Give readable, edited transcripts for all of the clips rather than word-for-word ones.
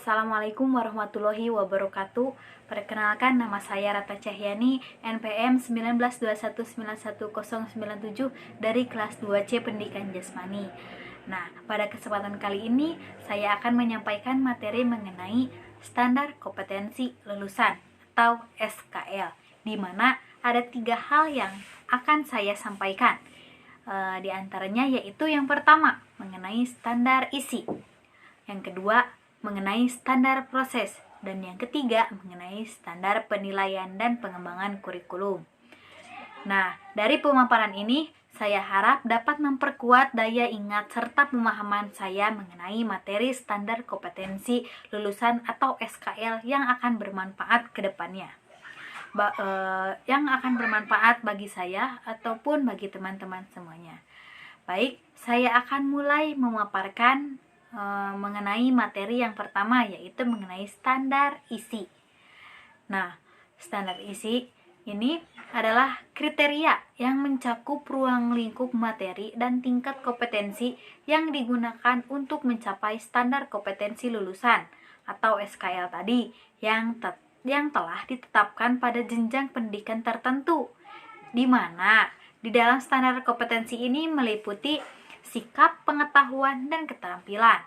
Assalamualaikum warahmatullahi wabarakatuh. Perkenalkan, nama saya Rata Cahyani, NPM 1921911097 dari kelas 2C Pendidikan Jasmani. Nah, pada kesempatan kali ini saya akan menyampaikan materi mengenai standar kompetensi lulusan atau SKL, di mana ada 3 hal yang akan saya sampaikan. Di antaranya yaitu yang pertama mengenai standar isi, yang kedua mengenai standar proses, dan yang ketiga mengenai standar penilaian dan pengembangan kurikulum. Nah, dari pemaparan ini saya harap dapat memperkuat daya ingat serta pemahaman saya mengenai materi standar kompetensi lulusan atau SKL yang akan bermanfaat ke depannya. Yang akan bermanfaat bagi saya ataupun bagi teman-teman semuanya. Baik, saya akan mulai memaparkan mengenai materi yang pertama, yaitu mengenai standar isi. Nah, standar isi ini adalah kriteria yang mencakup ruang lingkup materi dan tingkat kompetensi yang digunakan untuk mencapai standar kompetensi lulusan atau SKL tadi yang telah ditetapkan pada jenjang pendidikan tertentu, di mana di dalam standar kompetensi ini meliputi sikap, pengetahuan, dan keterampilan,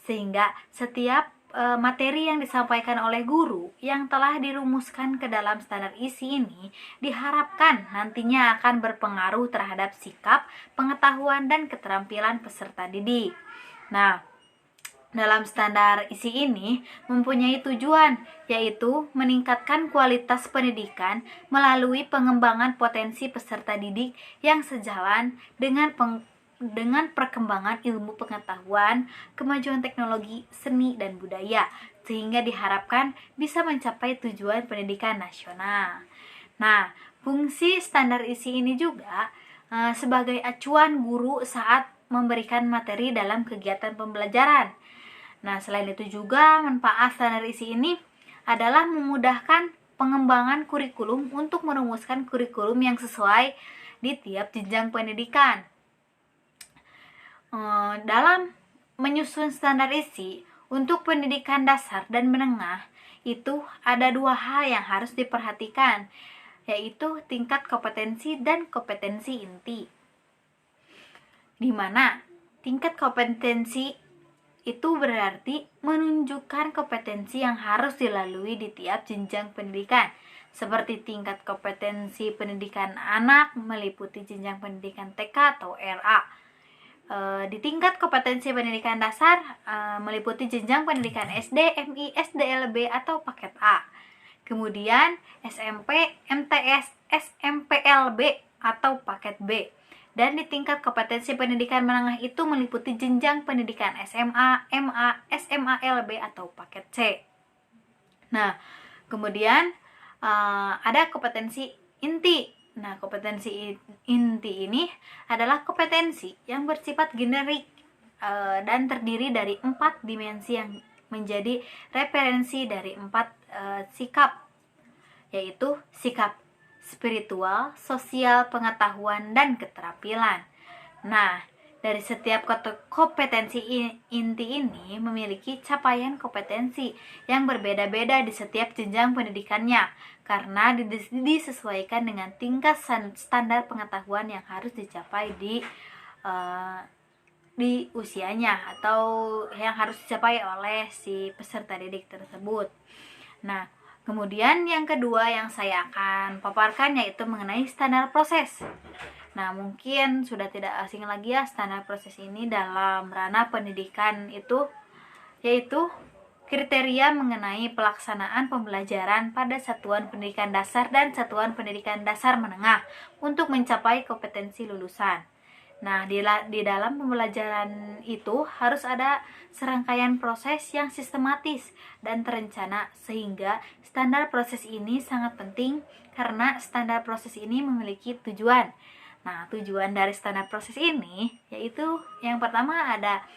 sehingga setiap materi yang disampaikan oleh guru yang telah dirumuskan ke dalam standar isi ini diharapkan nantinya akan berpengaruh terhadap sikap, pengetahuan, dan keterampilan peserta didik. Nah, dalam standar isi ini mempunyai tujuan, yaitu meningkatkan kualitas pendidikan melalui pengembangan potensi peserta didik yang sejalan dengan perkembangan ilmu pengetahuan, kemajuan teknologi, seni, dan budaya, sehingga diharapkan bisa mencapai tujuan pendidikan nasional. Nah, fungsi standar isi ini juga sebagai acuan guru saat memberikan materi dalam kegiatan pembelajaran. Nah, selain itu juga manfaat standar isi ini adalah memudahkan pengembangan kurikulum untuk merumuskan kurikulum yang sesuai di tiap jenjang pendidikan. Dalam menyusun standar isi untuk pendidikan dasar dan menengah, itu ada 2 hal yang harus diperhatikan, yaitu tingkat kompetensi dan kompetensi inti. Di mana tingkat kompetensi itu berarti menunjukkan kompetensi yang harus dilalui di tiap jenjang pendidikan, seperti tingkat kompetensi pendidikan anak meliputi jenjang pendidikan TK atau RA. Di tingkat kompetensi pendidikan dasar meliputi jenjang pendidikan SD, MI, SDLB atau paket A. Kemudian SMP, MTS, SMPLB atau paket B. Dan di tingkat kompetensi pendidikan menengah itu meliputi jenjang pendidikan SMA, MA, SMALB atau paket C. Nah, kemudian ada kompetensi inti. Nah, kompetensi inti ini adalah kompetensi yang bersifat generik dan terdiri dari 4 dimensi yang menjadi referensi dari 4 sikap, yaitu sikap spiritual, sosial, pengetahuan, dan keterampilan. Nah, dari setiap kompetensi inti ini memiliki capaian kompetensi yang berbeda-beda di setiap jenjang pendidikannya, karena disesuaikan dengan tingkat standar pengetahuan yang harus dicapai di usianya atau yang harus dicapai oleh si peserta didik tersebut. Nah, kemudian yang kedua yang saya akan paparkan yaitu mengenai standar proses. Nah, mungkin sudah tidak asing lagi ya standar proses ini dalam ranah pendidikan itu, yaitu kriteria mengenai pelaksanaan pembelajaran pada satuan pendidikan dasar dan satuan pendidikan dasar menengah untuk mencapai kompetensi lulusan. Nah, di dalam pembelajaran itu harus ada serangkaian proses yang sistematis dan terencana, sehingga standar proses ini sangat penting karena standar proses ini memiliki tujuan. Nah, tujuan dari standar proses ini yaitu yang pertama ada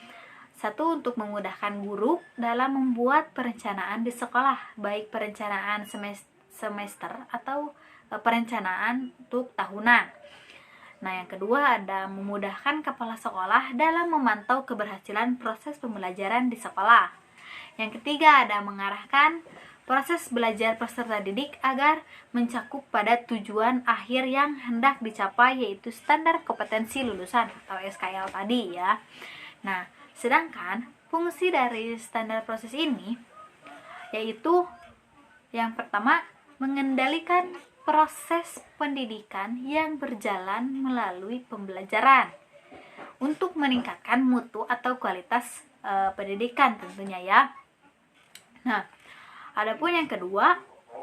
1, untuk memudahkan guru dalam membuat perencanaan di sekolah, baik perencanaan semester atau perencanaan untuk tahunan. Nah, yang kedua ada memudahkan kepala sekolah dalam memantau keberhasilan proses pembelajaran di sekolah. Yang ketiga ada mengarahkan proses belajar peserta didik agar mencakup pada tujuan akhir yang hendak dicapai, yaitu standar kompetensi lulusan atau SKL tadi ya. Nah, sedangkan fungsi dari standar proses ini yaitu yang pertama, mengendalikan proses pendidikan yang berjalan melalui pembelajaran untuk meningkatkan mutu atau kualitas pendidikan tentunya ya. Nah, adapun yang kedua,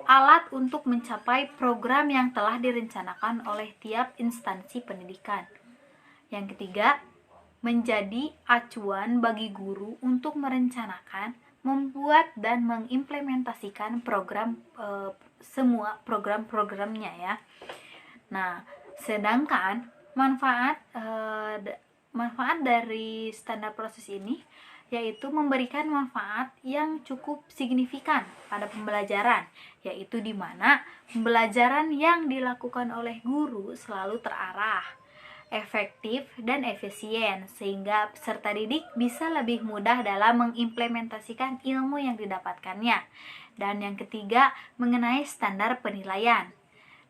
alat untuk mencapai program yang telah direncanakan oleh tiap instansi pendidikan. Yang ketiga, menjadi acuan bagi guru untuk merencanakan, membuat dan mengimplementasikan semua program-programnya ya. Nah, sedangkan manfaat dari standar proses ini yaitu memberikan manfaat yang cukup signifikan pada pembelajaran, yaitu di mana pembelajaran yang dilakukan oleh guru selalu terarah, efektif dan efisien, sehingga peserta didik bisa lebih mudah dalam mengimplementasikan ilmu yang didapatkannya. Dan yang ketiga, mengenai standar penilaian.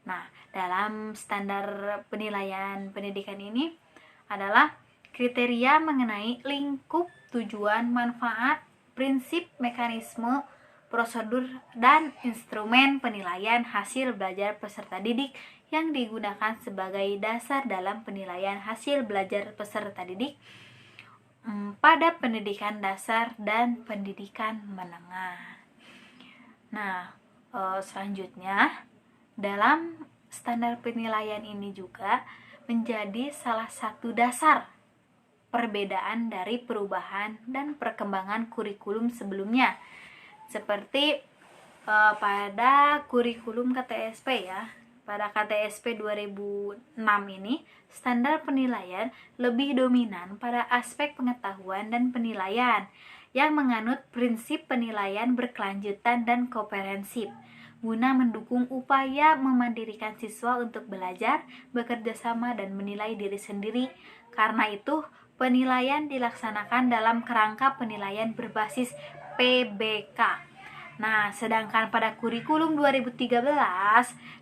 Nah, dalam standar penilaian pendidikan ini adalah kriteria mengenai lingkup tujuan, manfaat, prinsip, mekanisme, prosedur, dan instrumen penilaian hasil belajar peserta didik yang digunakan sebagai dasar dalam penilaian hasil belajar peserta didik pada pendidikan dasar dan pendidikan menengah. Nah, selanjutnya dalam standar penilaian ini juga menjadi salah satu dasar perbedaan dari perubahan dan perkembangan kurikulum sebelumnya, seperti pada kurikulum KTSP ya. Pada KTSP 2006 ini, standar penilaian lebih dominan pada aspek pengetahuan dan penilaian yang menganut prinsip penilaian berkelanjutan dan komprehensif guna mendukung upaya memandirikan siswa untuk belajar, bekerja sama, dan menilai diri sendiri. Karena itu, penilaian dilaksanakan dalam kerangka penilaian berbasis PBK. Nah, sedangkan pada kurikulum 2013,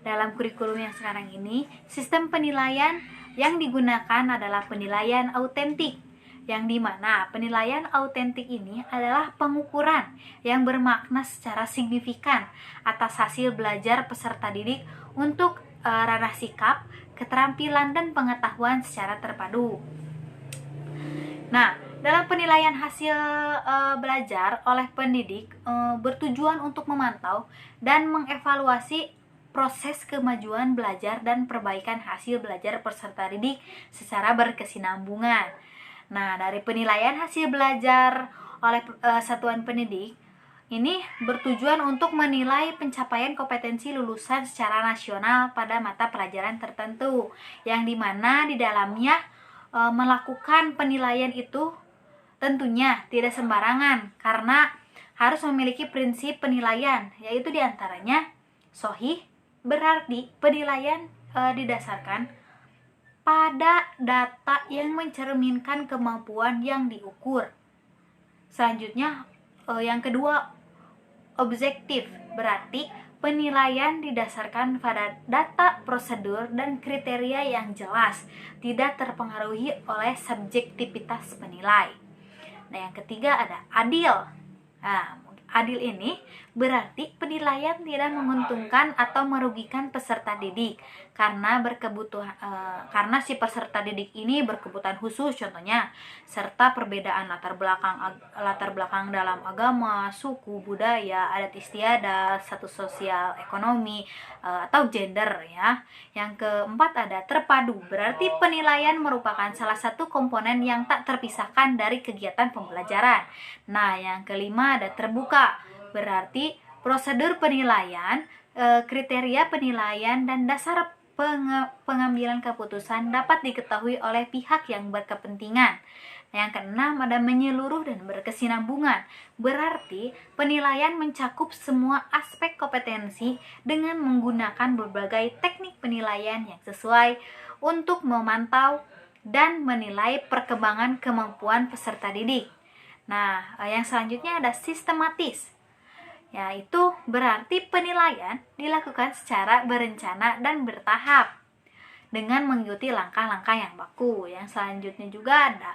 dalam kurikulum yang sekarang ini, sistem penilaian yang digunakan adalah penilaian autentik, yang dimana penilaian autentik ini adalah pengukuran yang bermakna secara signifikan atas hasil belajar peserta didik untuk ranah sikap, keterampilan, dan pengetahuan secara terpadu. Nah, dalam penilaian hasil belajar oleh pendidik bertujuan untuk memantau dan mengevaluasi proses kemajuan belajar dan perbaikan hasil belajar peserta didik secara berkesinambungan. Nah, dari penilaian hasil belajar oleh satuan pendidik ini bertujuan untuk menilai pencapaian kompetensi lulusan secara nasional pada mata pelajaran tertentu, yang dimana di dalamnya melakukan penilaian itu tentunya tidak sembarangan, karena harus memiliki prinsip penilaian, yaitu diantaranya sahih, berarti penilaian didasarkan pada data yang mencerminkan kemampuan yang diukur. Selanjutnya yang kedua, objektif, berarti penilaian didasarkan pada data, prosedur, dan kriteria yang jelas, tidak terpengaruhi oleh subjektivitas penilai. Nah, yang ketiga ada adil. Nah, adil ini berarti penilaian tidak menguntungkan atau merugikan peserta didik karena karena si peserta didik ini berkebutuhan khusus contohnya, serta perbedaan latar belakang dalam agama, suku, budaya, adat istiadat, status sosial, ekonomi, atau gender ya. Yang keempat ada terpadu, berarti penilaian merupakan salah satu komponen yang tak terpisahkan dari kegiatan pembelajaran. Nah, yang kelima ada terbuka, berarti prosedur penilaian, kriteria penilaian, dan dasar pengambilan keputusan dapat diketahui oleh pihak yang berkepentingan. Yang keenam ada menyeluruh dan berkesinambungan, berarti penilaian mencakup semua aspek kompetensi dengan menggunakan berbagai teknik penilaian yang sesuai untuk memantau dan menilai perkembangan kemampuan peserta didik. Nah, yang selanjutnya ada sistematis, yaitu berarti penilaian dilakukan secara berencana dan bertahap dengan mengikuti langkah-langkah yang baku. Yang selanjutnya juga ada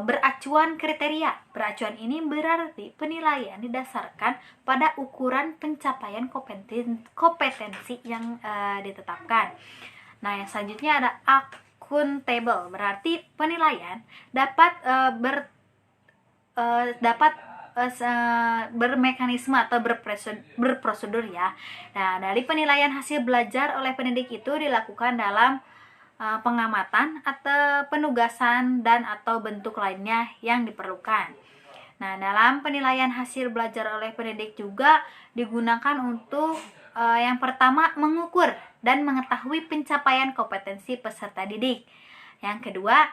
beracuan kriteria. Beracuan ini berarti penilaian didasarkan pada ukuran pencapaian kompetensi yang ditetapkan. Nah, yang selanjutnya ada akuntabel, berarti penilaian dapat bermekanisme atau berprosedur ya. Nah, dari penilaian hasil belajar oleh pendidik itu dilakukan dalam pengamatan atau penugasan dan atau bentuk lainnya yang diperlukan. Nah, dalam penilaian hasil belajar oleh pendidik juga digunakan untuk yang pertama mengukur dan mengetahui pencapaian kompetensi peserta didik. Yang kedua,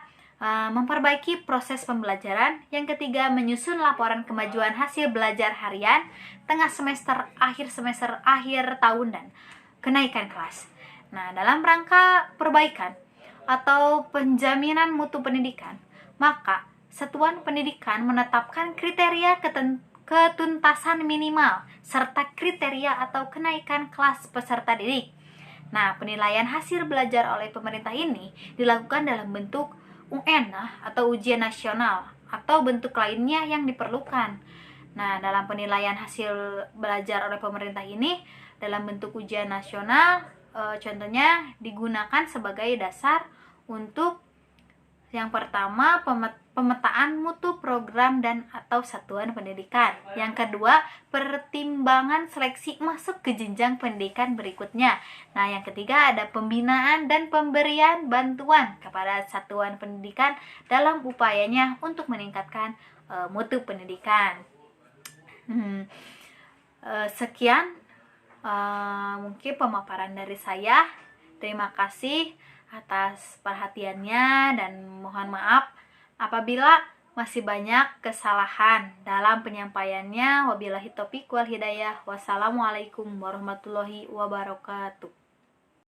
memperbaiki proses pembelajaran. Yang ketiga, menyusun laporan kemajuan hasil belajar harian, tengah semester, akhir tahun, dan kenaikan kelas. Nah, dalam rangka perbaikan atau penjaminan mutu pendidikan, maka satuan pendidikan menetapkan kriteria ketuntasan minimal serta kriteria atau kenaikan kelas peserta didik. Nah, penilaian hasil belajar oleh pemerintah ini dilakukan dalam bentuk UN atau ujian nasional atau bentuk lainnya yang diperlukan. Nah, dalam penilaian hasil belajar oleh pemerintah ini dalam bentuk ujian nasional, contohnya digunakan sebagai dasar untuk yang pertama pemetaan mutu program dan atau satuan pendidikan. Yang kedua, pertimbangan seleksi masuk ke jenjang pendidikan berikutnya. Nah, yang ketiga ada pembinaan dan pemberian bantuan kepada satuan pendidikan dalam upayanya untuk meningkatkan mutu pendidikan. Sekian mungkin pemaparan dari saya. Terima kasih atas perhatiannya dan mohon maaf apabila masih banyak kesalahan dalam penyampaiannya. Wabillahi taufiq wal hidayah. Wassalamualaikum warahmatullahi wabarakatuh.